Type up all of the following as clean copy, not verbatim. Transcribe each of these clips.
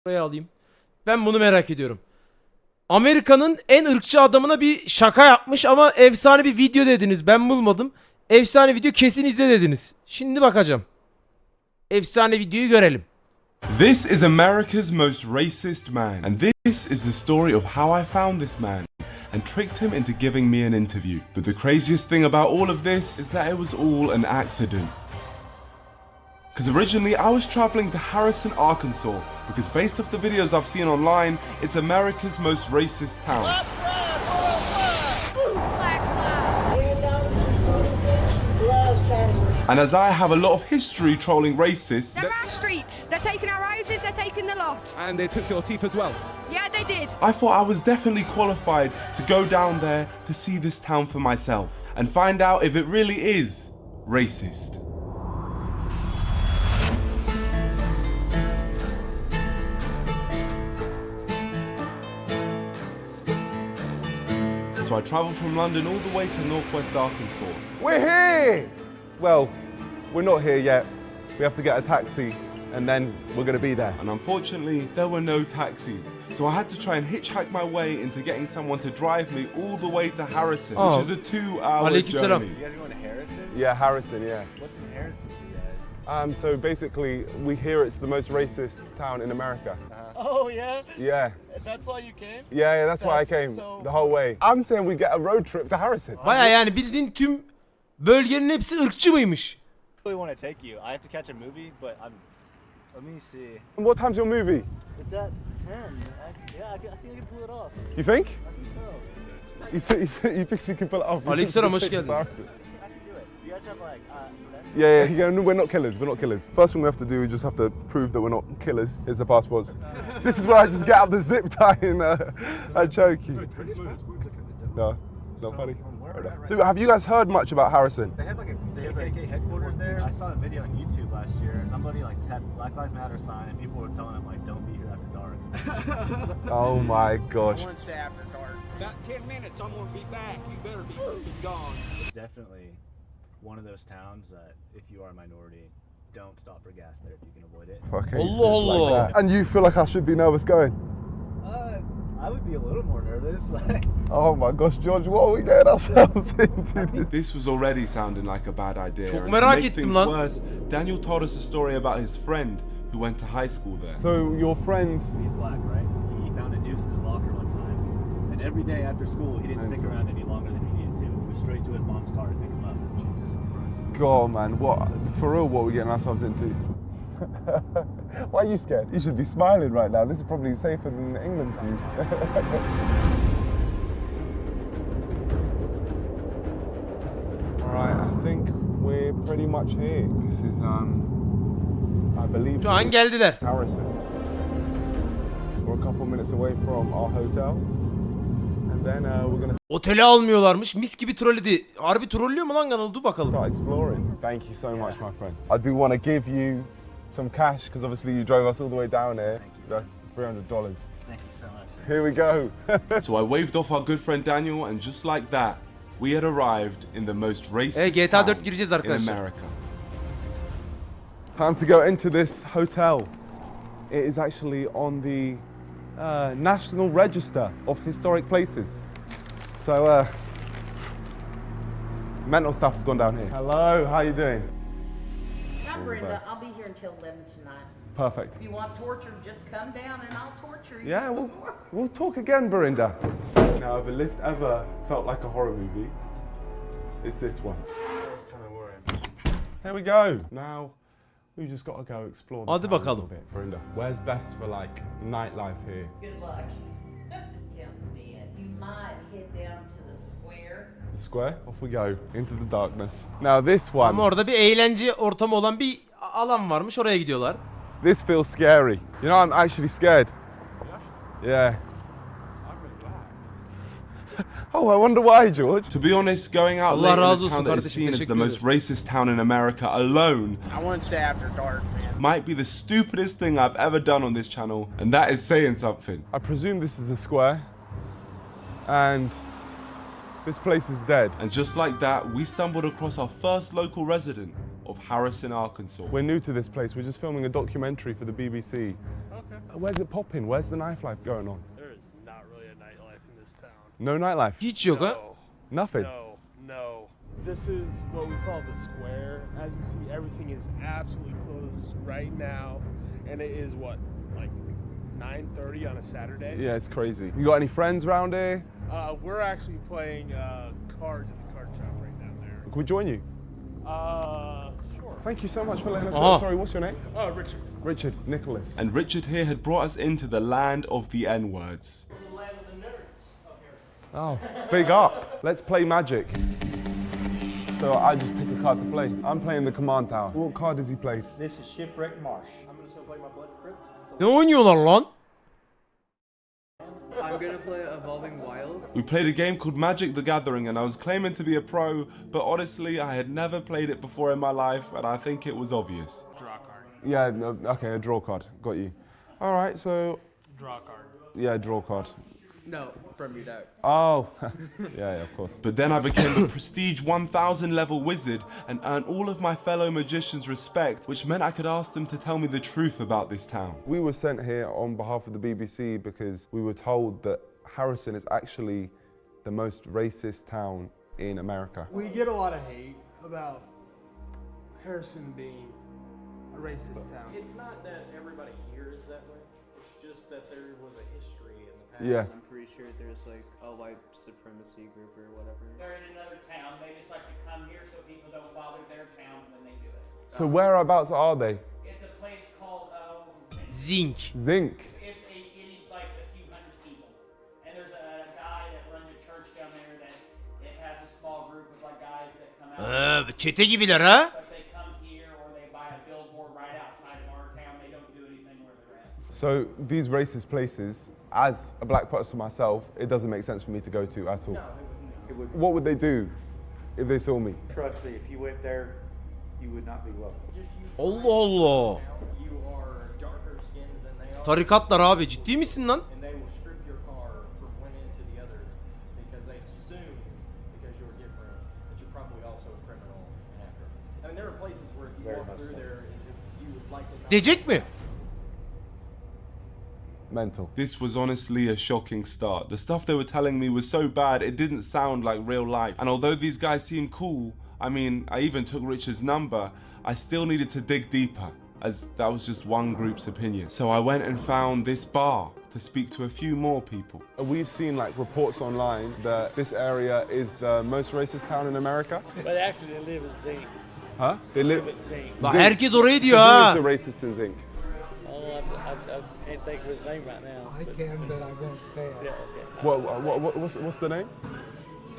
Buraya alayım. Ben bunu merak ediyorum. Amerika'nın en ırkçı adamına bir şaka yapmış ama efsane bir video dediniz. Ben bulmadım. Efsane video, kesin izle dediniz. Şimdi bakacağım. Efsane videoyu görelim. This is America's most racist man, and this is the story of how I found this man and tricked him into giving me an interview. But the craziest thing about all of this is that it was all an accident. Because originally I was traveling to Harrison, Arkansas, because based off the videos I've seen online, it's America's most racist town. And as I have a lot of history trolling racists... They're our streets. They're taking our houses, they're taking the lot. And they took your teeth as well? Yeah, they did. I thought I was definitely qualified to go down there to see this town for myself and find out if it really is racist. So I travelled from London all the way to northwest Arkansas. We're here! Well, we're not here yet. We have to get a taxi and then we're going to be there. And unfortunately, there were no taxis. So I had to try and hitchhike my way into getting someone to drive me all the way to Harrison, which is a 2-hour Aleykümselam. journey. You guys going to Harrison? Yeah, Harrison, yeah. What's in Harrison for you guys? So basically, we hear it's the most racist town in America. Oh, yeah? Yeah. That's why you came? Yeah, that's why I That's came so the whole way. I'm saying we get a road trip to Harrison. Baya yani bildiğin tüm bölgenin hepsi ırkçı mıymış? I really want to take you. I have to catch a movie, but let me see. And what time's your movie? It's at 10. I think I can pull it off. You think? I think so. You think you can pull it off? Aleykümselam, hoş geldiniz. I can do it. You guys have like, Yeah, no, we're not killers. We're not killers. First thing we have to do, we just have to prove that we're not killers. Here's the passports. This is where I just get out the zip tie and I choke you. No, not funny. So, have you guys heard much about Harrison? They had like a KKK headquarters there. I saw a video on YouTube last year. Somebody like had Black Lives Matter sign and people were telling them like, don't be here after dark. Oh my gosh. Once after dark. About 10 minutes, I'm gonna be back. You better be gone. It's definitely one of those towns that if you are a minority, don't stop for gas there if you can avoid it. Okay. Allah Allah. And you feel like I should be nervous going? I would be a little more nervous. Oh my gosh, George, what are we getting ourselves into? This was already sounding like a bad idea. Çok And merak to make ettim things lan. worse, Daniel told us a story about his friend who went to high school there. So your friends, He's black, right? He found a noose in his locker one time. And every day after school, he didn't stick around any longer than he needed to. He went straight to his mom's car to pick him up. God man, what, for real, what are we getting ourselves into? Why are you scared? You should be smiling right now. This is probably safer than England for you. Alright, I think we're pretty much here. This is, I believe, Şu an geldiler. Harrison. We're a couple minutes away from our hotel. And then we're gonna Otele almıyorlarmış. Mis gibi trolledi. Harbi trollüyor mu lan kanalı? Dur bakalım. start exploring. Thank you so much, my friend. I do want to give you some cash because obviously you drove us all the way down here. That's $300. Thank you so much. Here we go. So I waved off our good friend Daniel, and just like that, we had arrived in the most racist GTA 4 town gireceğiz in arkadaşlar. America. Time to go into this hotel. It is actually on the National Register of Historic Places. So, mental stuff's gone down here. Hello, how you doing? I'm Brenda. I'll be here until 11 tonight. Perfect. If you want torture, just come down and I'll torture you. Yeah, some we'll, more. we'll talk again, Belinda. Now, if a lift ever felt like a horror movie, it's this one. I was kind of worried. Here we go. Now, we've just got to go explore the Hadi town a bakalım. little bit. Belinda, where's best for like nightlife here? Good luck. This town's dead. You might head down to the square. The square? Off we go, into the darkness. Now this one, Ama orada bir eğlence ortamı olan bir alan varmış. Oraya gidiyorlar. this feels scary. You know, I'm actually scared. Yeah. Oh, I wonder why, George. To be honest, going out Allah late razı in a olsun town that is kardeşim, seen as teşekkür the most ederim. racist town in America alone Once after dark, man. might be the stupidest thing I've ever done on this channel, and that is saying something. I presume this is the square. And this place is dead. And just like that, we stumbled across our first local resident of Harrison, Arkansas. We're new to this place. We're just filming a documentary for the BBC. Where's it popping? Where's the nightlife going on? There is not really a nightlife in this town. No nightlife? Hiç yok ha. No, Nothing? no. This is what we call the square. As you see, everything is absolutely closed right now. And it is what, like 9:30 on a Saturday? Yeah, it's crazy. You got any friends around here? We're actually playing cards at the card shop right down there. Can we join you? Sure. Thank you so much for letting us Oh. know. Sorry, what's your name? Richard. Richard Nicholas. And Richard here had brought us into the land of the N-words. The land of the nerds of Harrison. Oh, big up. Let's play Magic. So I just pick a card to play. I'm playing the Command Tower. What card has he played? This is Shipwreck Marsh. I'm just gonna play my Blood Crypt. Ne oynuyorlar lan? I'm gonna play Evolving Wilds. We played a game called Magic the Gathering and I was claiming to be a pro, but honestly I had never played it before in my life and I think it was obvious. Draw card. Yeah, no, okay, a draw card. Got you. All right, so Draw card. yeah, draw card. No, from your deck. Oh, yeah, of course. But then I became a prestige 1000 level wizard and earned all of my fellow magicians' respect, which meant I could ask them to tell me the truth about this town. We were sent here on behalf of the BBC because we were told that Harrison is actually the most racist town in America. We get a lot of hate about Harrison being a racist town. It's not that everybody here is that way. It's just that there was a history in the past. Yeah. I'm pretty sure there's like a white supremacy group or whatever. They're in another town. They just like to come here so people don't bother their town when they do it. So whereabouts are they? It's a place called Zinc. Zinc. it is like a few hundred people, and there's a guy that runs a church down there that it has a small group of like guys that come out. Çete gibiler ha. But they come here or they buy a billboard right outside of our town. They don't do anything where they're at. So these racist places, as a black person myself, it doesn't make sense for me to go to at all. What would they do if they saw me? Trust me, if you went there, you would not be welcome. Allah Allah. You are darker skinned than they are. Tarikatlar abi, ciddi misin lan? And they will strip your car from one end to the other because they assume because you're different that you're probably also a criminal and after. I mean, there are places where if you walk through there, you would likely not. Diyecek mi? Mental. This was honestly a shocking start. The stuff they were telling me was so bad, it didn't sound like real life. And although these guys seemed cool, I mean, I even took Richard's number, I still needed to dig deeper, as that was just one group's opinion. So I went and found this bar to speak to a few more people. We've seen like reports online that this area is the most racist town in America. But actually, they live in Zinc. Huh? They live. Live in Zinc. Bak herkes orayı So diyor who ha. is the racist in Zinc? Oh, I can't think of his name right now. I can, but I won't say it. Yeah, okay. What's the name?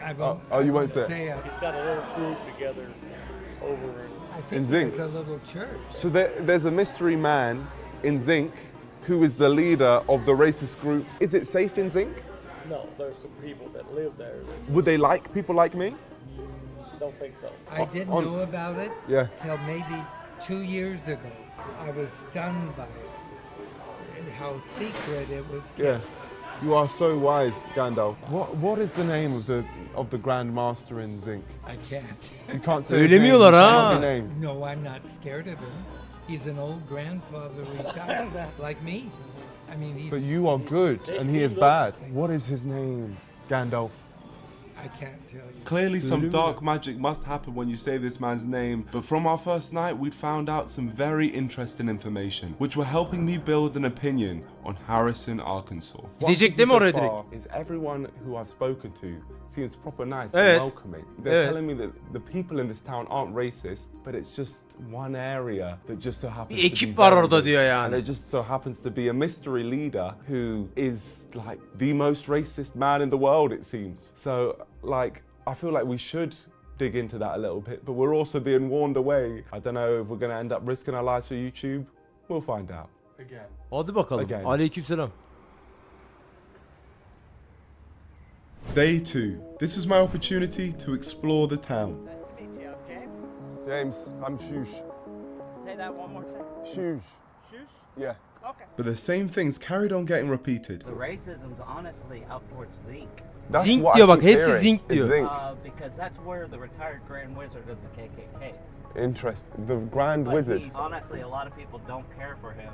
I won't, Oh, you won't say it. say it. He's got a little group together over in. I think Zinc. there's a little church. So there's a mystery man in Zinc who is the leader of the racist group. Is it safe in Zinc? No, there's some people that live there that Would they like people like me? don't think so. I didn't on- know about it Yeah. till maybe 2 years ago. I was stunned by it and how secret it was kept. Yeah. You are so wise, Gandalf. What is the name of the Grand Master in Zinc? I can't. You can't say his name. Söylemiyorlar You ha. can't have the name. No, I'm not scared of him. He's an old grandfather retired, like me. I mean, he's. But you are good and he is bad. What is his name, Gandalf? I can't tell you. Clearly some dark magic must happen when you say this man's name, but from our first night we'd found out some very interesting information, which were helping me build an opinion on Harrison, Arkansas. Gidecek değil mi oraya direkt? Is everyone who I've spoken to seems proper nice Evet. and welcoming. They're Evet. telling me that the people in this town aren't racist, but it's just one area that just so happens Bir to ekip be var very orada racist. diyor yani. And it just so happens to be a mystery leader who is like the most racist man in the world, it seems. So like, I feel like we should dig into that a little bit, but we're also being warned away. I don't know if we're going to end up risking our lives for YouTube. We'll find out. Again. Hadi bakalım. Again. Aleykümselam. Day 2. This was my opportunity to explore the town. James, I'm Shush. Say that one more time. Shush. Shush? Yeah. Okay. But the same things carried on getting repeated. The racism's honestly out towards Zinc. That's Zinc what I diyor bak, keep hepsi hearing, Zinc is diyor. Zinc. Because that's where the retired Grand Wizard of the KKK is. Interesting. The Grand But Wizard. honestly, a lot of people don't care for him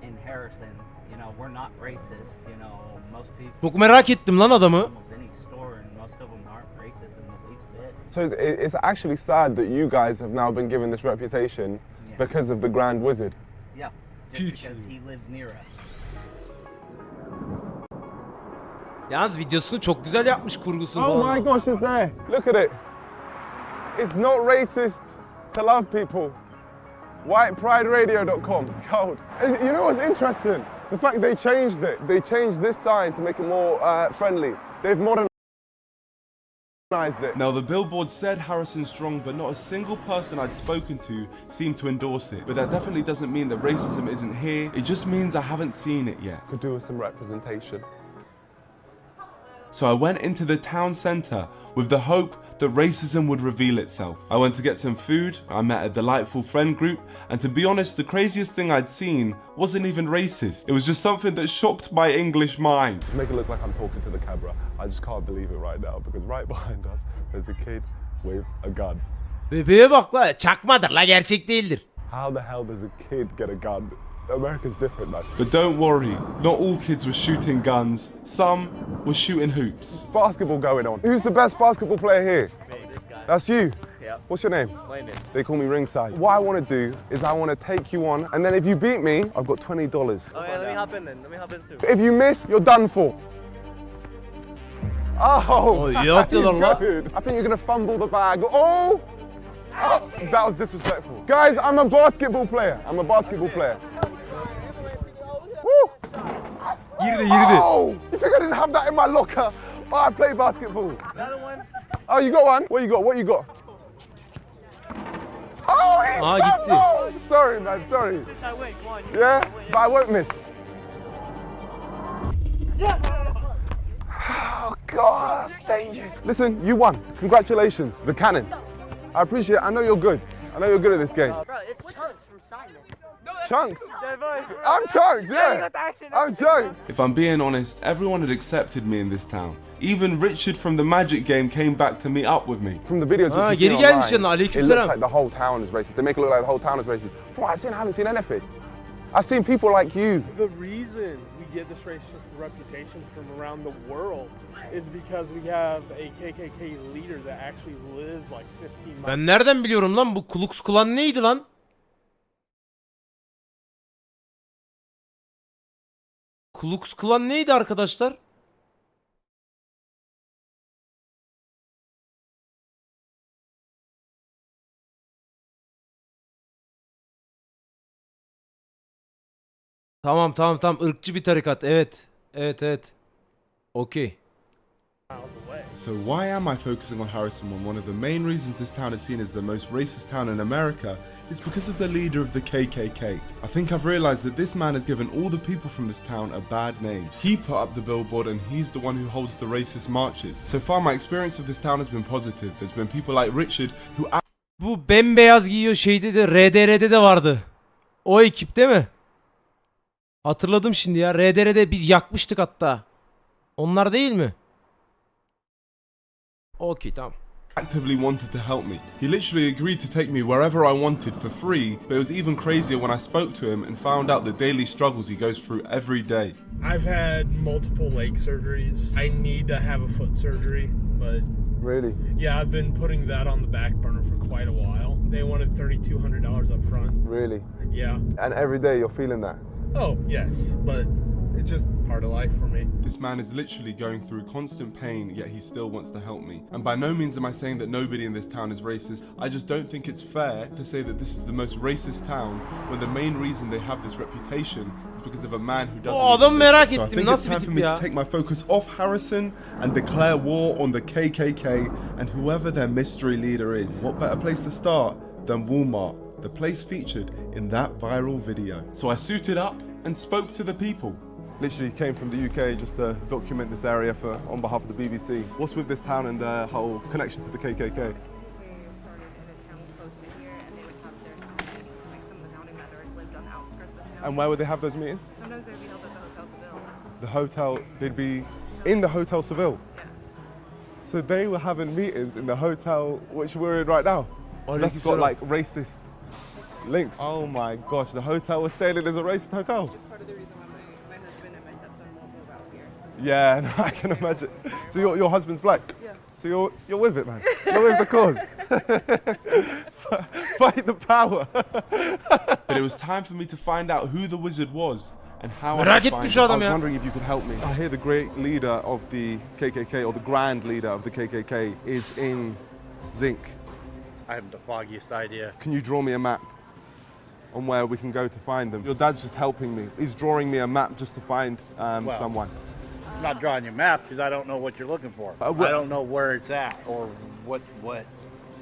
in Harrison, you know, we're not racist. You know, most people. Çok merak ettim lan adamı. Almost any store, and most of them aren't racist in the least bit. So it's actually sad that you guys have now been given this reputation because of the Grand Wizard. Yeah, just because he lives near us. Yalnız videosunu çok güzel yapmış, kurgusunu Oh falan. my gosh, it's there. Look at it. It's not racist to love people. WhitePrideRadio.com. Gold. And you know what's interesting? The fact they changed it. They changed this sign to make it more friendly. They've modernized it. Now the billboard said Harrison strong, but not a single person I'd spoken to seemed to endorse it. But that definitely doesn't mean that racism isn't here. It just means I haven't seen it yet. Could do with some representation. So I went into the town centre with the hope that racism would reveal itself. I went to get some food, I met a delightful friend group, and to be honest, the craziest thing I'd seen wasn't even racist. It was just something that shocked my English mind. To make it look like I'm talking to the camera, I just can't believe it right now because right behind us there's a kid with a gun. Bebeğe bak la, çakmadır la, gerçek değildir. How the hell does a kid get a gun? America's different, man. But don't worry, not all kids were shooting guns. Some were shooting hoops. Basketball going on. Who's the best basketball player here? Me, this guy. That's you? Yep. What's your name? Landon. They call me Ringside. What I want to do is I want to take you on, and then if you beat me, I've got $20. Oh yeah, let me hop in then. Let me hop in too. If you miss, you're done for. Oh, iyi that atıyorlar is lan. good. I think you're going to fumble the bag. Oh! That was disrespectful. Guys, I'm a basketball player. I'm a basketball player. Woo! Girdi girdi. Oh! You think I didn't have that in my locker? Oh, I play basketball. Another one. Oh, you got one? What you got? What you got? Oh, he's gitti. oh, sorry, man, sorry. Just I win. Come on. Yeah, but I won't miss. Oh, God, that's dangerous. Listen, you won. Congratulations, the cannon. I appreciate it. I know you're good. I know you're good at this game. Bro, it's Chunks from Simon. Chunks? I'm Chunks, yeah. I'm Chunks. If I'm being honest, everyone had accepted me in this town. Even Richard from the Magic game came back to meet up with me. From the videos Ha, we've seen geri gelmiş online, yanına, it aleykümselam. looks like the whole town is racist. They make it look like the whole town is racist. From what I've seen, I haven't seen anything. I've seen people like you. The reason we get this racist reputation from around the world is because we have a KKK leader that actually lives like 15 miles. Ben nereden biliyorum lan, bu Ku Klux Klan neydi lan? Ku Klux Klan neydi arkadaşlar? Tamam tamam tamam, ırkçı bir tarikat, evet. Evet. Okey. So why am I focusing on Harrison when one of the main reasons this town is seen as the most racist town in America is because of the leader of the KKK? I think I've realized that this man has given all the people from this town a bad name. He put up the billboard and he's the one who holds the racist marches. So far my experience of this town has been positive. There's been people like Richard who... Bu bembeyaz giyiyor, şeyde de RDR'de de vardı. O ekip değil mi? Hatırladım şimdi ya. RDR'de biz yakmıştık hatta. Onlar değil mi? Okey, tamam. actively wanted to help me. He literally agreed to take me wherever I wanted for free, but it was even crazier when I spoke to him and found out the daily struggles he goes through every day. I've had multiple leg surgeries. I need to have a foot surgery, but Really? yeah, I've been putting that on the back burner for quite a while. They wanted $3,200 up front. Really? Yeah. And every day you're feeling that? Oh, yes, but it's just part of life for me. This man is literally going through constant pain, yet he still wants to help me. And by no means am I saying that nobody in this town is racist. I just don't think it's fair to say that this is the most racist town when the main reason they have this reputation is because of a man who doesn't. O adam merak So I ettim, think it's nasıl time bir for tip me ya? to take my focus off Harrison and declare war on the KKK and whoever their mystery leader is. What better place to start than Walmart, the place featured in that viral video. So I suited up and spoke to the people. Literally came from the UK just to document this area on behalf of the BBC. What's with this town and the whole connection to the KKK? They started in a town close to here, and they would have their meetings. Like some of the founding members lived on the outskirts of town. And where would they have those meetings? Sometimes they'd be held at the Hotel Seville. The hotel, they'd be in the Hotel Seville. Yeah. So they were having meetings in the hotel which we're in right now. So that's got like racist Links. Oh my gosh, the hotel we're staying in is a racist hotel. It's part of the reason why my husband and my stepson won't move out here. Yeah, no, I can imagine. So your husband's black? Yeah. So you're with it, man. You're with the cause. Fight the power. But it was time for me to find out who the wizard was and how I Merak could find etmiş him. adam I was ya. wondering if you could help me. I hear the great leader of the KKK, or the grand leader of the KKK, is in Zinc. I haven't the foggiest idea. Can you draw me a map on where we can go to find them? Your dad's just helping me. He's drawing me a map just to find someone. I'm not drawing your map because I don't know what you're looking for. I don't know where it's at or what.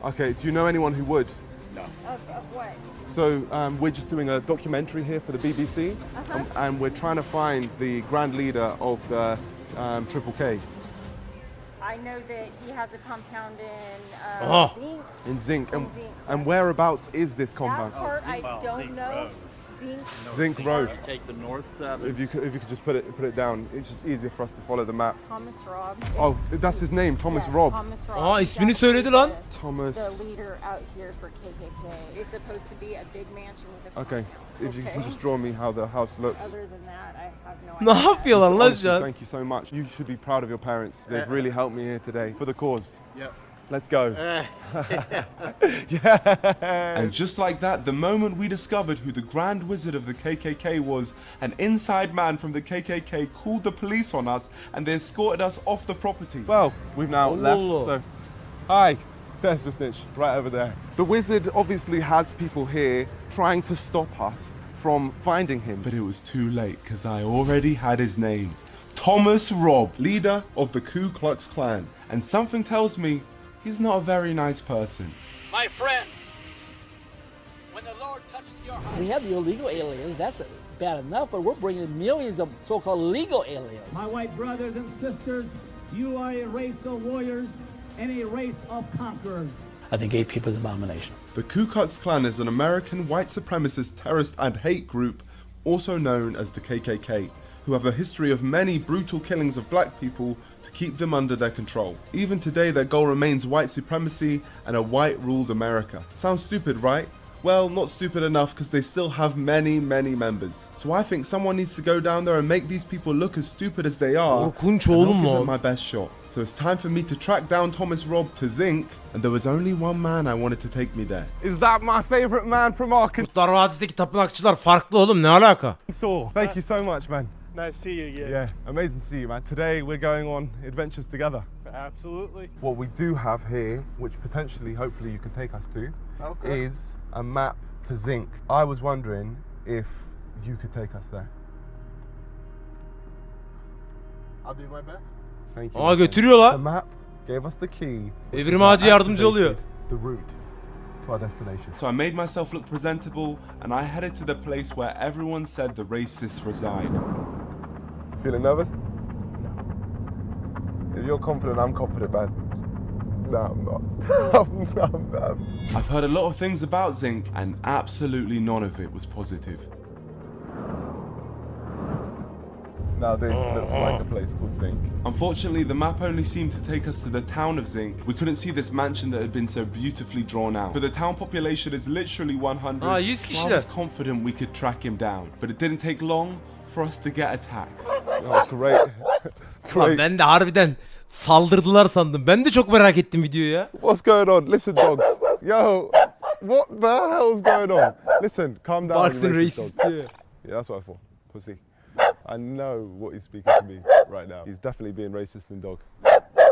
Okay, do you know anyone who would? No. Of what? So we're just doing a documentary here for the BBC, and we're trying to find the grand leader of the Triple K. I know that he has a compound in Oh. Zinc. In Zinc. And, Zinc, and whereabouts is this compound? That part I don't Zinc know. Road. Zinc. Zinc Road. Take the north 7. If you could just put it down, it's just easier for us to follow the map. Thomas Robb. Oh, that's his name, Thomas Yeah, Robb. Thomas Robb. Aa, He's ismini actually söyledi lan. Thomas. The leader out here for KKK. It's supposed to be a big mansion with a Okay, if you can Okay. just draw me how the house looks. Other than that, I have no Ne idea. yapıyorlar lan Honestly, şu an? thank you so much. You should be proud of your parents. They've really helped me here today for the cause. Yep. Let's go. And just like that, the moment we discovered who the Grand Wizard of the KKK was, an inside man from the KKK called the police on us and they escorted us off the property. Well, we've now left, so hi. There's the snitch, right over there. The wizard obviously has people here trying to stop us from finding him. But it was too late because I already had his name. Thomas Robb, leader of the Ku Klux Klan. And something tells me he's not a very nice person. My friend, when the Lord touched your heart. We have the illegal aliens, that's bad enough, but we're bringing millions of so-called legal aliens. My white brothers and sisters, you are a race of warriors and a race of conquerors. I think gay people is an abomination. The Ku Klux Klan is an American white supremacist terrorist and hate group, also known as the KKK, who have a history of many brutal killings of black people to keep them under their control. Even today, their goal remains white supremacy and a white-ruled America. Sounds stupid, right? Well, not stupid enough because they still have many members. So I think someone needs to go down there and make these people look as stupid as they are. Korkunç And I'll oğlum give lan. it my best shot. So it's time for me to track down Thomas Robb to Zinc, and there was only one man I wanted to take me there. Is that my favorite man from Arkansas? Kurtlar Vadisi'ndeki tapınakçılar farklı oğlum, ne alaka? Thank you so much, man. Nice to see you again. Yeah, amazing to see you, man. Today we're going on adventures together. Absolutely. What we do have here, which potentially, hopefully you can take us to, is a map to Zinc. I was wondering if you could take us there. I'll do my best. Thank you. Aa, götürüyorlar. The map gave us the key. which Evrim is Ağacı now yardımcı oluyor. activated the route to our destination. So I made myself look presentable, and I headed to the place where everyone said the racists reside. Feeling nervous? If you're confident, I'm confident, man. No, I'm not. I'm not. I've heard a lot of things about Zinc, and absolutely none of it was positive. Now this looks like a place called Zinc. Unfortunately, the map only seemed to take us to the town of Zinc. We couldn't see this mansion that had been so beautifully drawn out. But the town population is literally 100. Aa, 100 so I kişiler. was confident we could track him down. But it didn't take long for us to get attacked. Oh, great. Lan Great. ben de harbiden saldırdılar sandım. Ben de çok merak ettim videoyu ya. What's going on? Listen, dogs. Yo, what the hell's going on? Listen, calm down. Barks you and racist racist dog. diyor. Yeah, that's what I thought. Pussy. I know what he's speaking to me right now. He's definitely being racist and dog.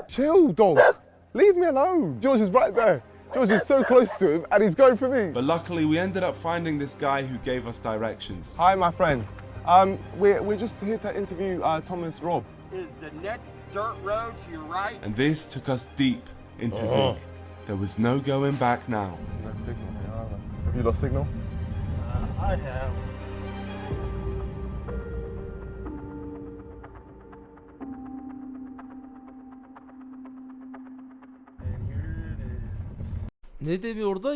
Chill, dog. Leave me alone. George is right there. George is so close to him and he's going for me. But luckily, we ended up finding this guy who gave us directions. Hi, my friend. We're just here to interview Thomas Robb. Is the next dirt road to your right? And this took us deep into Zinc. There was no going back now. No signal here either. Have you lost signal? I have. Ne dedi orada?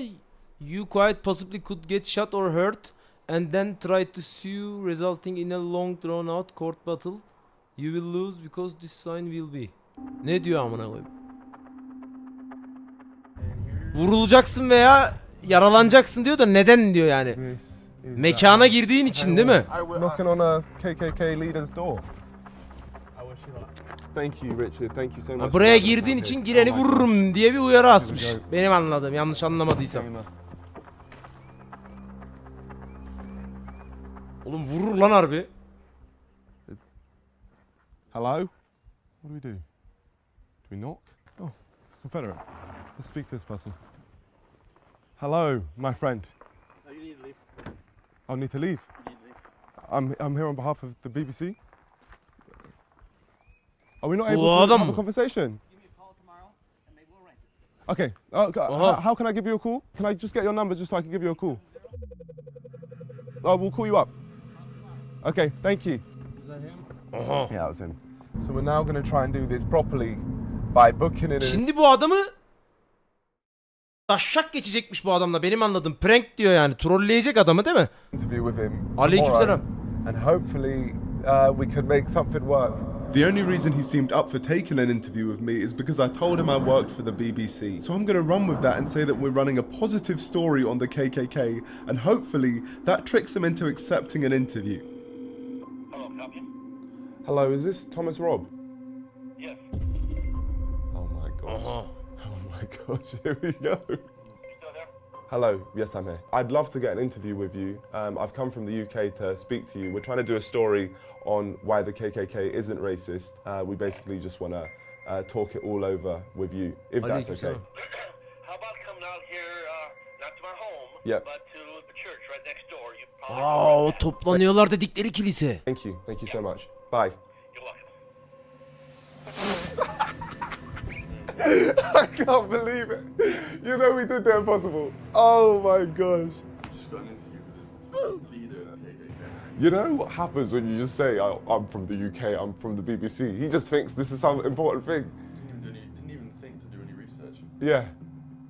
You quite possibly could get shot or hurt and then try to sue resulting in a long drawn out court battle. You will lose because this sign will be. Ne diyor amına koyayım? Vurulacaksın veya yaralanacaksın diyor da neden diyor yani. Mekana girdiğin için değil mi? Knocking on a KKK leader's door. Thank you Richard, thank you so much. Buraya girdiğin için gireni vururum diye bir uyarı asmış. Benim anladığım, yanlış anlamadıysam. Oğlum vurur lan harbi. Hello? What do we do? Do we knock? Oh, it's Confederate. Let's speak to this person. Hello, my friend. No, you need to leave. I need to leave. You need to leave. I'm here on behalf of the BBC. Are we not Bu able to adam have a mı? conversation? Give me a call tomorrow, and maybe we'll arrange it. Okay. Aha. How can I give you a call? Can I just get your number just so I can give you a call? Oh, we'll call you up. Okay, thank you. Is that him? Aha. Yeah, that was him. So we're now going to try and do this properly by booking it in. Şimdi bu adamı taşak geçecekmiş bu adamla, benim anladığım. Prank diyor yani. Trolleyecek adamı değil mi? Interview with him. Aleykümselam. tomorrow, And hopefully we can make something work. The only reason he seemed up for taking an interview with me is because I told him I worked for the BBC. So I'm going to run with that and say that we're running a positive story on the KKK, and hopefully that tricks him into accepting an interview. Hello, is this Thomas Robb? Yes. Oh my gosh. Aha. Oh my gosh, here we go. Hello, yes, I'm here. I'd love to get an interview with you. I've come from the UK to speak to you. We're trying to do a story on why the KKK isn't racist. We basically just want to talk it all over with you, if that's okay. How about coming out here, not to my home, Yep. but to the church right next door? You probably Aa, toplanıyorlar dedikleri kilise. Thank you so much. Bye. You're welcome. I can't believe it. You know we did the impossible. Oh my gosh. You know what happens when you just say, I'm from the UK, I'm from the BBC? He just thinks this is some important thing. Didn't even think to do any research. Yeah.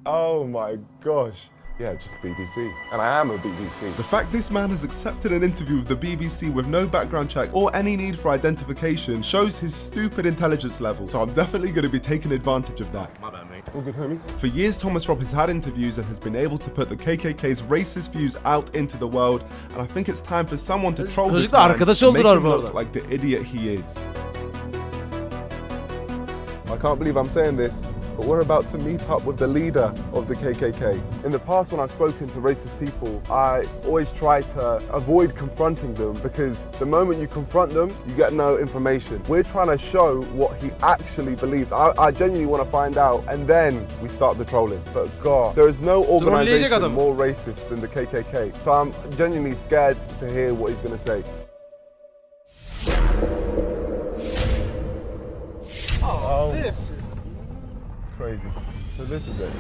Oh my gosh. Yeah, just BBC. And I am a BBC. The fact this man has accepted an interview with the BBC with no background check or any need for identification shows his stupid intelligence level. So I'm definitely going to be taking advantage of that. My bad, mate. All good, homie? For years, Thomas Robb has had interviews and has been able to put the KKK's racist views out into the world. And I think it's time for someone to troll this Çocukla man arkadaş and make oldular him bu look arada. like the idiot he is. I can't believe I'm saying this, but we're about to meet up with the leader of the KKK. In the past, when I've spoken to racist people, I always try to avoid confronting them because the moment you confront them, you get no information. We're trying to show what he actually believes. I genuinely want to find out, and then we start the trolling. But God, there is no organization more racist than the KKK. So I'm genuinely scared to hear what he's going to say. Oh, this is crazy. So this is it.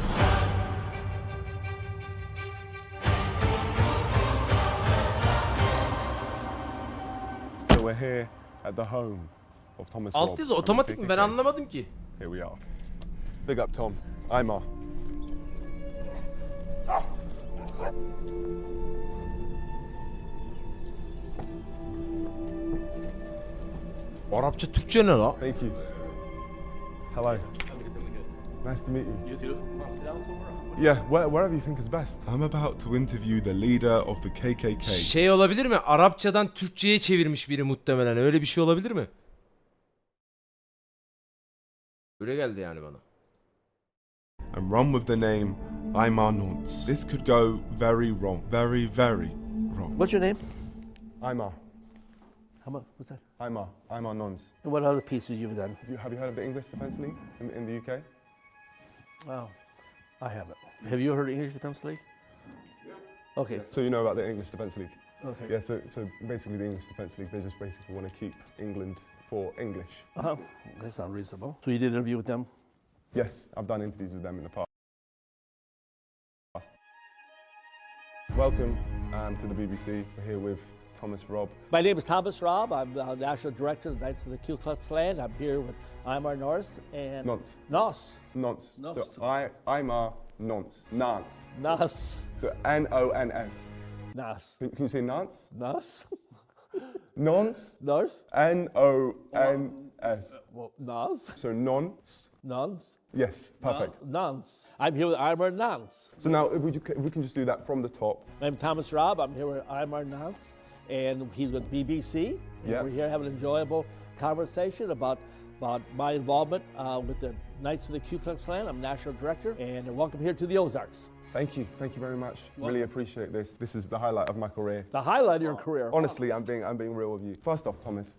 So we're here at the home of Thomas Robb. Alt yazı otomatik mi? Ben anlamadım ki. Here we are. Big up Tom. Imar. Arapça Türkçe ne la? Thank you. Hello. Nice to meet you. You too. Yeah, wherever you think is best. I'm about to interview the leader of the KKK. Şey olabilir mi? Arapçadan Türkçe'ye çevirmiş biri muhtemelen. Öyle bir şey olabilir mi? Öyle geldi yani bana. And run with the name Imar Nonce. This could go very wrong. Very, very wrong. What's your name? Imar. How much? What's that? Imar Nonce. And what other pieces you've done? Have you heard of the English Defence League in the UK? Oh, I haven't. Have you heard of English Defence League? Yeah. Okay. So you know about the English Defence League? Okay. Yeah, so basically the English Defence League, they just basically want to keep England for English. That sounds reasonable. So you did an interview with them? Yes, I've done interviews with them in the past. Welcome to the BBC. We're here with Thomas Robb. My name is Thomas Robb. I'm the National Director of the Knights of the Ku Klux Klan. I'm here with Imar Norse and... Nonce. Nos. Nonce. Nonce. So Imar Nonce. Nance. Nos. So N-O-N-S. Nos. Can you say Nance? Nos. Nonce. Norse. N-O-N... S. Well, nuns. So nuns. Nuns. Yes, perfect. Nuns. I'm here with Irma Nuns. So now, if we can just do that from the top. I'm Thomas Robb. I'm here with Irma Nuns, and he's with BBC. Yeah. We're here having an enjoyable conversation about my involvement with the Knights of the Ku Klux Klan. I'm National Director, and welcome here to the Ozarks. Thank you very much. Really appreciate this. This is the highlight of my career. The highlight of your career. Honestly, I'm being real with you. First off, Thomas,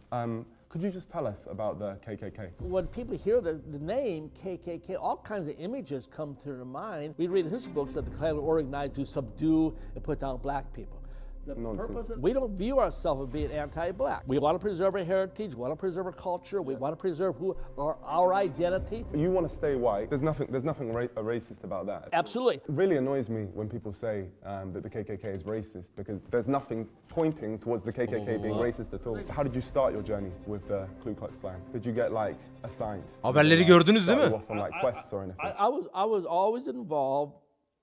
could you just tell us about the KKK? When people hear the name KKK, all kinds of images come to their mind. We read in history books that the Klan were organized to subdue and put down black people. The purpose we don't view ourselves as being anti-black. We want to preserve our heritage, we want to preserve our culture, we want to preserve our identity. You want to stay white. There's nothing racist about that. Absolutely. It really annoys me when people say that the KKK is racist, because there's nothing pointing towards the KKK being racist at all. How did you start your journey with the Ku Klux Klan? Did you get like assigned? Haberleri gördünüz değil mi? Off on like quests or anything? I was always involved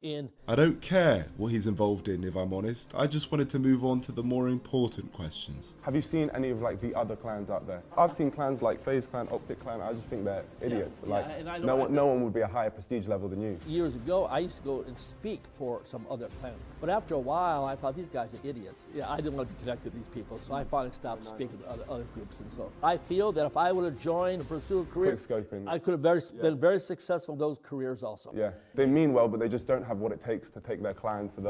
in. I don't care what he's involved in, if I'm honest. I just wanted to move on to the more important questions. Have you seen any of like the other clans out there? I've seen clans like FaZe Clan, Optic Clan. I just think they're idiots. No one would be a higher prestige level than you. Years ago, I used to go and speak for some other clan. But after a while, I thought these guys are idiots. Yeah, I didn't want to be connected with these people, so I finally stopped speaking to other groups. And so I feel that if I would have joined and pursued a career, I could have been very successful in those careers also. Yeah, they mean well, but they just don't have what it takes to take their clan to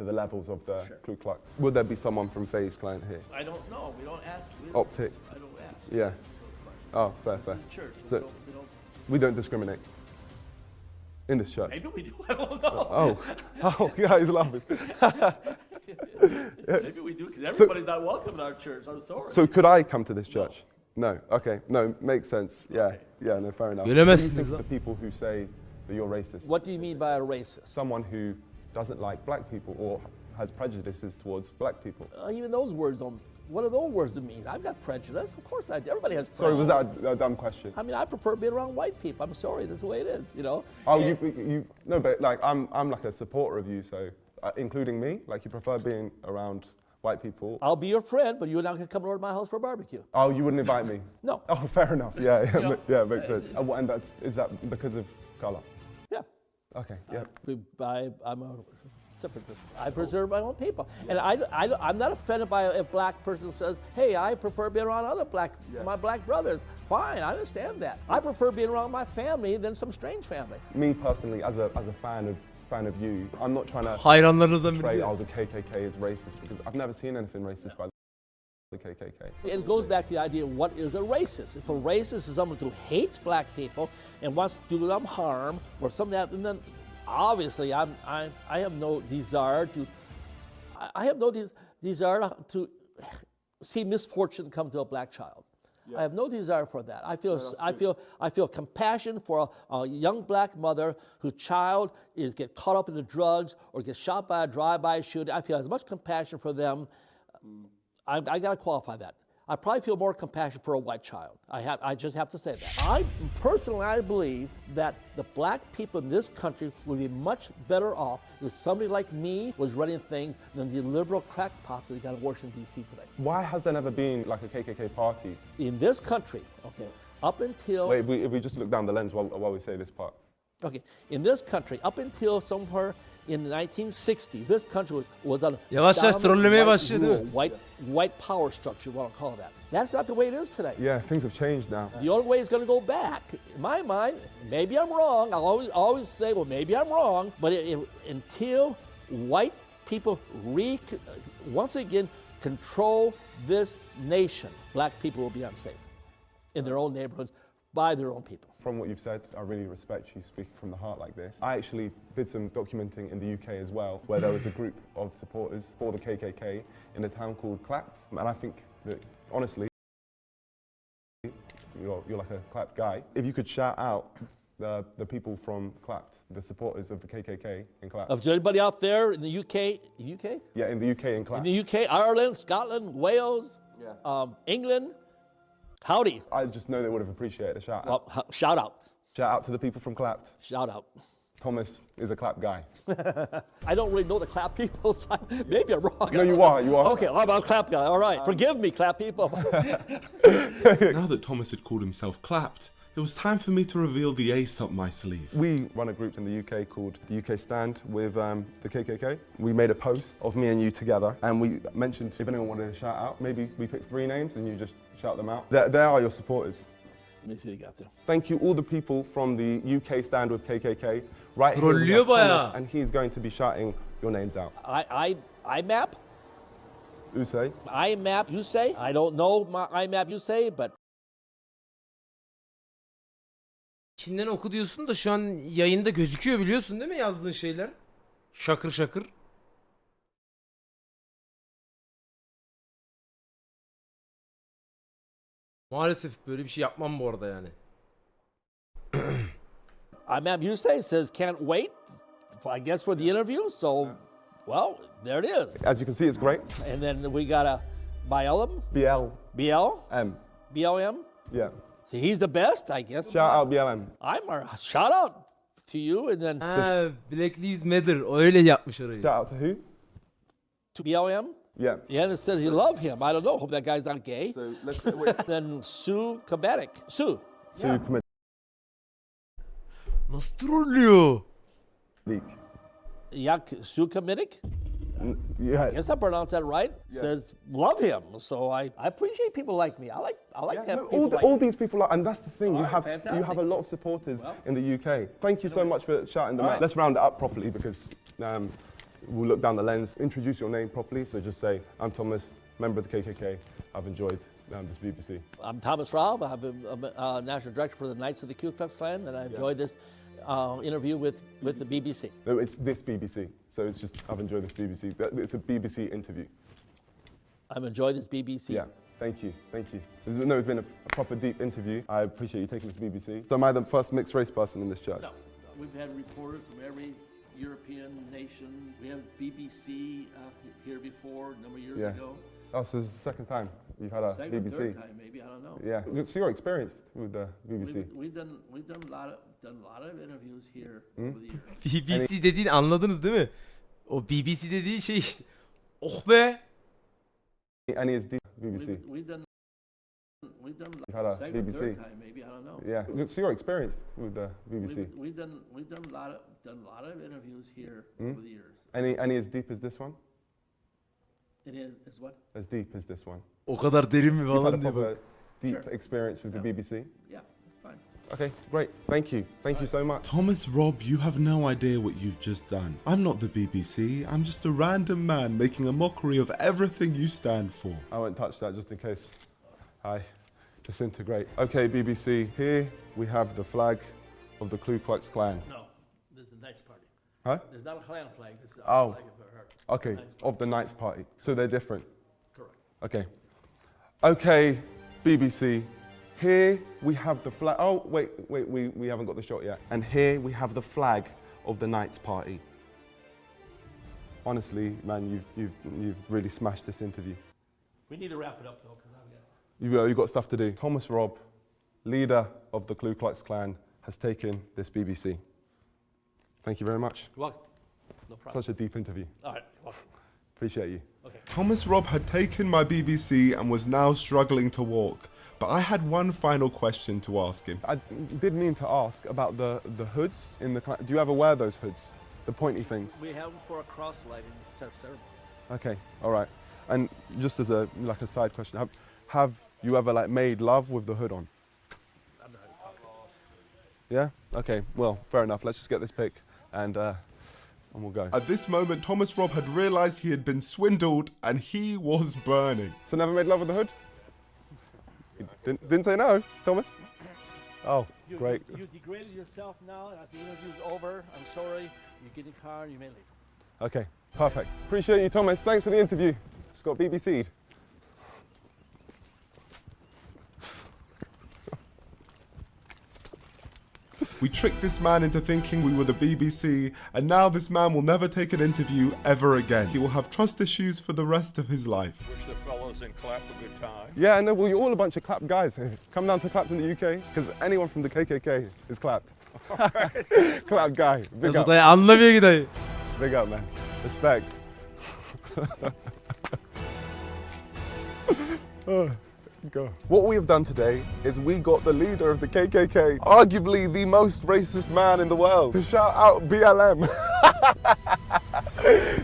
the levels of the Ku Klux. Would there be someone from FaZe Clan here? I don't know. We don't ask. Optic. I don't ask. Yeah. Oh, fair. Church. So we don't discriminate in this church. Maybe we do. I don't know. Oh, yeah, he's laughing. Maybe we do, because everybody's not welcome in our church. I'm sorry. So could I come to this church? No. Okay. No, makes sense. Yeah. No, fair enough. Gelemezsin. What do you think of the people who say that you're racist? What do you mean by a racist? Someone who doesn't like black people or has prejudices towards black people. Even those words don't. What do those words mean? I've got prejudice. Of course I do. Everybody has Sorry, prejudice. was that a dumb question? I mean, I prefer being around white people. I'm sorry, that's the way it is, you know? Oh, no, but like I'm like a supporter of you, so including me, like you prefer being around white people. I'll be your friend, but you're not going to come over to my house for a barbecue. Oh, you wouldn't invite me? No. Oh, fair enough. Yeah, makes sense. And is that because of color? Yeah. Okay, yeah. I'm a separatist. I preserve my own people. And I'm not offended by if a black person says, hey, I prefer being around my black brothers. Fine, I understand that. I prefer being around my family than some strange family. Me personally, as a fan of you, I'm not trying to Hayranlarınızdan portray, biri. oh, the KKK is racist, because I've never seen anything racist by the KKK. It goes back to the idea of what is a racist. If a racist is someone who hates black people and wants to do them harm or something like that, and then obviously I have no desire to see misfortune come to a black child. I have no desire for that. I feel compassion for a young black mother whose child get caught up in the drugs or gets shot by a drive-by shooting. I feel as much compassion for them. I got to qualify that. I probably feel more compassion for a white child. I just have to say that. I believe that the black people in this country would be much better off if somebody like me was running things than the liberal crackpots that we got in Washington, D.C. today. Why has there never been like a KKK party? In this country, okay, up until... Wait, if we just look down the lens while we say this part. Okay, in this country, up until somewhere in the 1960s, this country was on Yavaş yavaş trollemeye başladı değil mi? White power structure, what I'll call that. That's not the way it is today. Yeah, things have changed now. The only way it's going to go back, in my mind, maybe I'm wrong. I'll always say, well, maybe I'm wrong. But until white people once again control this nation, black people will be unsafe in their own neighborhoods by their own people. From what you've said, I really respect you speaking from the heart like this. I actually did some documenting in the UK as well, where there was a group of supporters for the KKK in a town called Clapt. And I think that, honestly, you're like a Clapt guy. If you could shout out the people from Clapt, the supporters of the KKK in Clapt. Of anybody out there in the UK? UK? Yeah, in the UK in Clapt. In the UK, Ireland, Scotland, Wales, England. Howdy. I just know they would have appreciated a shout out. Well, shout out. Shout out to the people from Clapt. Shout out. Thomas is a clap guy. I don't really know the clap people, so maybe I'm wrong. No, you are, you are. Okay, I'm a clap guy, all right. Forgive me, clap people. Now that Thomas had called himself Clapped, it was time for me to reveal the ace up my sleeve. We run a group in the UK called the UK Stand with the KKK. We made a post of me and you together, and we mentioned if anyone wanted to shout out, maybe we picked 3 names and you just shout them out. They are your supporters. Let me see what you got there. Thank you all the people from the UK Stand with KKK. Right here we Trollüyor have bayağı. Thomas, and he's going to be shouting your names out. I map? You say? I map, you say? I don't know my I map, you say, but İçinden oku diyorsun da şu an yayında gözüküyor biliyorsun değil mi yazdığın şeyler? Şakır şakır. Maalesef böyle bir şey yapmam bu arada yani. I map, you say says can't wait, I guess, for the interview. So, well, there it is. As you can see, it's great. And then we got a BLM. BLM. BLM. Yeah. See, he's the best, I guess. Shout out BLM. Shout out to you, and then Ha, Black Lives Matter. O öyle yapmış orayı. Shout out to who? to BLM. Yeah. Yeah, and it says you love him. I don't know. Hope that guy's not gay. So let's wait. Then Sue Kabatic. Sue. Sue Nasıl trollüyor? Yeah, Sue Kamitic. Yeah. I guess I pronounced that right. Yeah. Says love him. So I appreciate people like me. I like to have people like all these people are, and that's the thing. All You right, have fantastic. a lot of supporters in the UK. Thank you so much for shouting them out. Let's round it up properly because we'll look down the lens. Introduce your name properly. So just say, I'm Thomas, member of the KKK. I've enjoyed this BBC. I'm Thomas Raub. I'm a national director for the Knights of the Ku Klux Klan, and I enjoyed this interview with the BBC. No, it's this BBC. So it's just, I've enjoyed this BBC. It's a BBC interview. I've enjoyed this BBC. Yeah, thank you, thank you. It's been a proper deep interview. I appreciate you taking this to BBC. So am I the first mixed race person in this church? No, we've had reporters from every European nation. We have BBC here before a number of years ago. Oh, so this is the second time you've had a Second BBC. or third time, maybe, I don't know. Yeah, so you're experienced with the BBC. We've done a lot of interviews here over the years. BBC dediğini anladınız değil mi? O BBC dediği şey işte. Oh be. And he is deep BBC. We've done You've had a second or BBC. third time, maybe, I don't know. Yeah, so you're experienced with the BBC. We've done a lot of interviews here over the years. Any as deep as this one? It is what? As deep as this one. O kadar derin mi You've had a falan diye proper bak. deep experience with the BBC. Yeah, that's fine. Okay, great. Thank you. Thank you so much. Thomas Rob, you have no idea what you've just done. I'm not the BBC, I'm just a random man making a mockery of everything you stand for. I won't touch that just in case I disintegrate. Okay, BBC, here we have the flag of the Ku Klux Klan. No, there's the Knights Party. Huh? There's not a Klan flag. This is Oh. flag of her. Okay, of the Knights Party. So they're different. Correct. Okay. Okay, BBC. Here we have the flag. Oh, wait, we haven't got the shot yet. And here we have the flag of the Knights Party. Honestly, man, you've really smashed this interview. We need to wrap it up though, because I've got. You've got stuff to do. Thomas Rob, leader of the Ku Klux Klan, has taken this BBC. Thank you very much. You're welcome. No problem. Such a deep interview. All right. Welcome. Appreciate you. Okay. Thomas Rob had taken my BBC and was now struggling to walk. But I had one final question to ask him. I did mean to ask about the hoods in the Klan. Do you ever wear those hoods? The pointy things? We have them for a cross-lighting ceremony. Okay, all right. And just as a side question, have you ever made love with the hood on? I'm not even talking. Yeah? Okay, well, fair enough. Let's just get this pic and we'll go. At this moment, Thomas Rob had realised he had been swindled and he was burning. So never made love with the hood? You didn't say no, Thomas? Oh, great. You degraded yourself now. The interview's over. I'm sorry. You get in the car and you may leave. Okay, perfect. Appreciate you, Thomas. Thanks for the interview. Just got BBC'd. We tricked this man into thinking we were the BBC, and now this man will never take an interview ever again. He will have trust issues for the rest of his life. Wish the fellows in Clap a good time. Yeah, no, well, you're all a bunch of clap guys here. Come down to Clapton in the UK, because anyone from the KKK is clapped. Clap guy. Big Yazık up. dayı anlamıyor ki dayı. Big up, man. Respect. Oh, God. What we have done today is we got the leader of the KKK, arguably the most racist man in the world, to shout out BLM.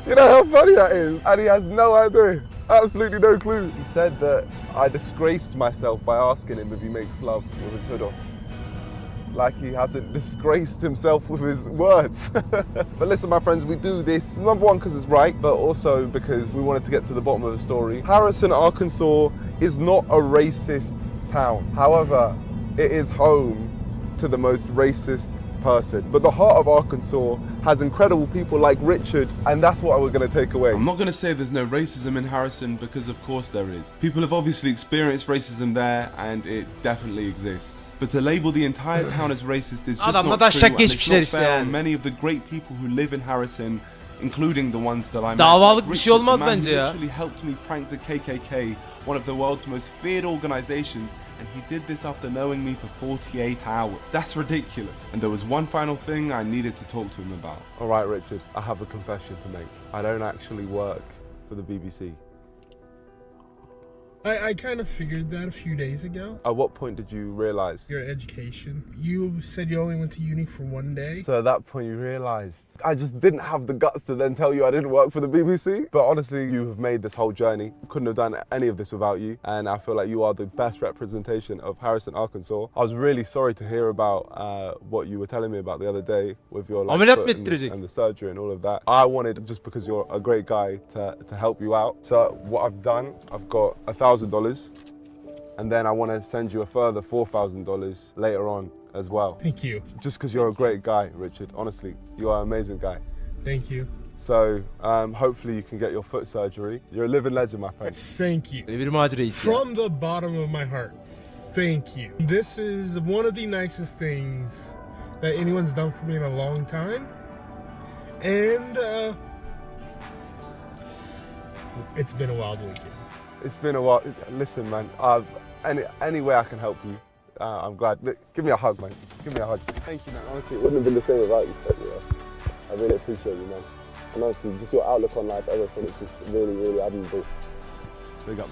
You know how funny that is? And he has no idea. Absolutely no clue. He said that I disgraced myself by asking him if he makes love with his hood on. Like he hasn't disgraced himself with his words. But listen, my friends, we do this, number one, because it's right, but also because we wanted to get to the bottom of the story. Harrison, Arkansas is not a racist town. However, it is home to the most racist person. But the heart of Arkansas has incredible people like Richard, and that's what we're going to take away. I'm not going to say there's no racism in Harrison, because of course there is. People have obviously experienced racism there, and it definitely exists. But to label the entire town as racist is just Adamla not da true, şak and it's geçmişler not işte fair yani. on many of the great people who live in Harrison, including the ones that I met. Davalık bir Richard, şey olmaz the man who bence ya. literally helped me prank the KKK, one of the world's most feared organizations, and he did this after knowing me for 48 hours. That's ridiculous. And there was one final thing I needed to talk to him about. All right, Richard, I have a confession to make. I don't actually work for the BBC. I kind of figured that a few days ago. At what point did you realise? Your education. You said you only went to uni for one day. So at that point you realised. I just didn't have the guts to then tell you I didn't work for the BBC. But honestly, you have made this whole journey. Couldn't have done any of this without you. And I feel like you are the best representation of Harrison, Arkansas. I was really sorry to hear about what you were telling me about the other day with your Ameliyat foot mı and, ettirecek? and the surgery and all of that. I wanted, just because you're a great guy, to help you out. So what I've done, I've got $1,000. And then I want to send you a further $4,000 later on as well. Thank you. Just because you're a great guy, Richard. Honestly, you are an amazing guy. Thank you. So hopefully you can get your foot surgery. You're a living legend, my friend. Thank you. Bir macera reis ya. From the bottom of my heart, thank you. This is one of the nicest things that anyone's done for me in a long time. And it's been a wild weekend. It's been a while. Listen, man, any way I can help you, I'm glad. Look, give me a hug, man. Give me a hug. Thank you, man. Honestly, it wouldn't have been the same without you. But, yeah, I really appreciate you, man. And honestly, just your outlook on life, everything, it's just really, really admirable.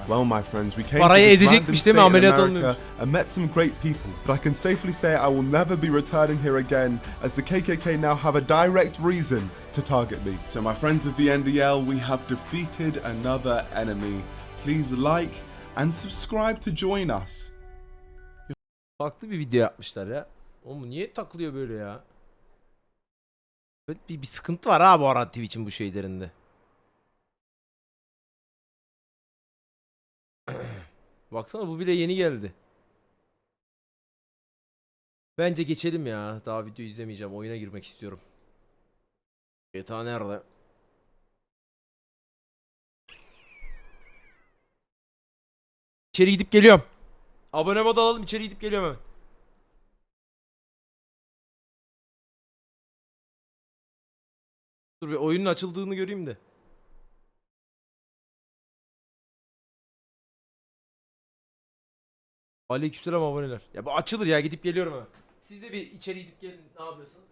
Well, my friends, we came Parayı to this random ezecekmiş değil state mi? in Ameliyat America olmuyor. and met some great people. But I can safely say I will never be returning here again, as the KKK now have a direct reason to target me. So my friends of the NDL, we have defeated another enemy. Please like and subscribe to join us. Farklı bir video yapmışlar ya. Oğlum niye takılıyor böyle ya? Böyle bir sıkıntı var ha bu ara Twitch'in bu şeylerinde. Baksana bu bile yeni geldi. Bence geçelim ya. Daha video izlemeyeceğim. Oyuna girmek istiyorum. GTA nerede? İçeri gidip geliyorum. Abone modu alalım, içeri gidip geliyorum hemen. Dur bir oyunun açıldığını göreyim de. Aleykümselam aboneler. Ya bu açılır ya, gidip geliyorum hemen. Siz de bir içeri gidip gelin. Ne yapıyorsunuz?